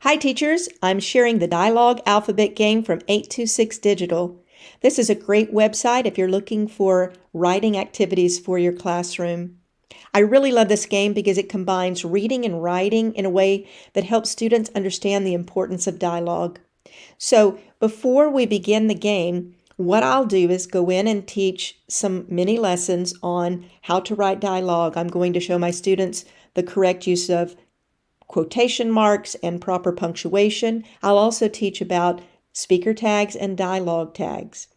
Hi teachers, I'm sharing the Dialogue Alphabet game from 826 Digital. This is a great website if you're looking for writing activities for your classroom. I really love this game because it combines reading and writing in a way that helps students understand the importance of dialogue. So before we begin the game, what I'll do is go in and teach some mini lessons on how to write dialogue. I'm going to show my students the correct use of quotation marks and proper punctuation. I'll also teach about speaker tags and dialogue tags.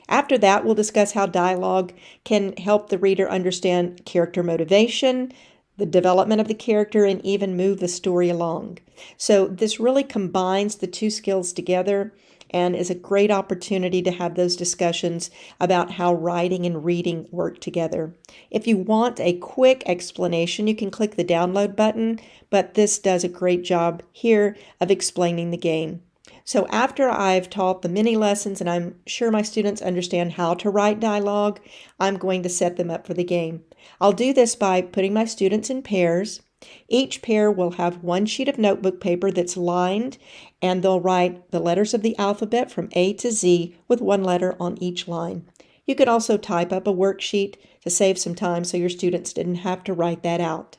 After that, we'll discuss how dialogue can help the reader understand character motivation, the development of the character, and even move the story along. So this really combines the two skills together and is a great opportunity to have those discussions about how writing and reading work together. If you want a quick explanation, you can click the download button, but this does a great job here of explaining the game. So after I've taught the mini lessons and I'm sure my students understand how to write dialogue, I'm going to set them up for the game. I'll do this by putting my students in pairs. Each pair will have one sheet of notebook paper that's lined, and they'll write the letters of the alphabet from A to Z with one letter on each line. You could also type up a worksheet to save some time so your students didn't have to write that out.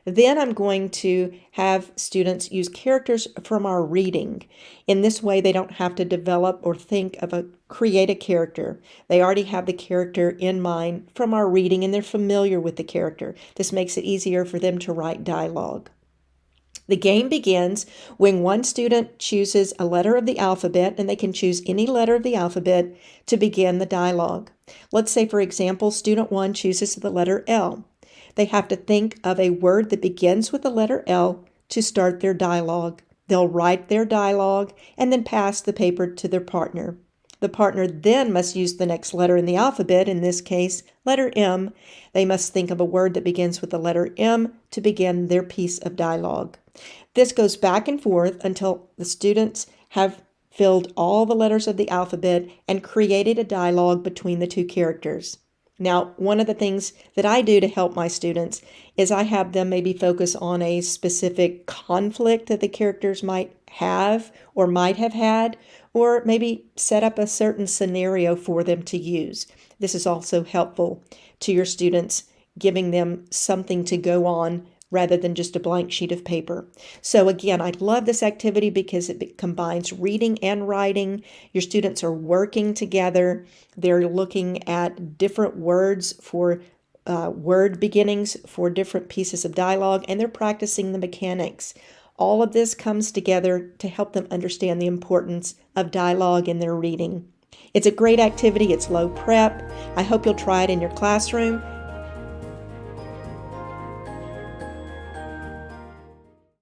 Then I'm going to have students use characters from our reading. In this way, they don't have to develop or create a character. They already have the character in mind from our reading and they're familiar with the character. This makes it easier for them to write dialogue. The game begins when one student chooses a letter of the alphabet, and they can choose any letter of the alphabet to begin the dialogue. Let's say, for example, student 1 chooses the letter L. They have to think of a word that begins with the letter L to start their dialogue. They'll write their dialogue and then pass the paper to their partner. The partner then must use the next letter in the alphabet, in this case, letter M. They must think of a word that begins with the letter M to begin their piece of dialogue. This goes back and forth until the students have filled all the letters of the alphabet and created a dialogue between the two characters. Now, one of the things that I do to help my students is I have them maybe focus on a specific conflict that the characters might have or might have had, or maybe set up a certain scenario for them to use. This is also helpful to your students, giving them something to go on rather than just a blank sheet of paper. So again, I love this activity because it combines reading and writing. Your students are working together. They're looking at different words for word beginnings for different pieces of dialogue, and they're practicing the mechanics. All of this comes together to help them understand the importance of dialogue in their reading. It's a great activity. It's low prep. I hope you'll try it in your classroom.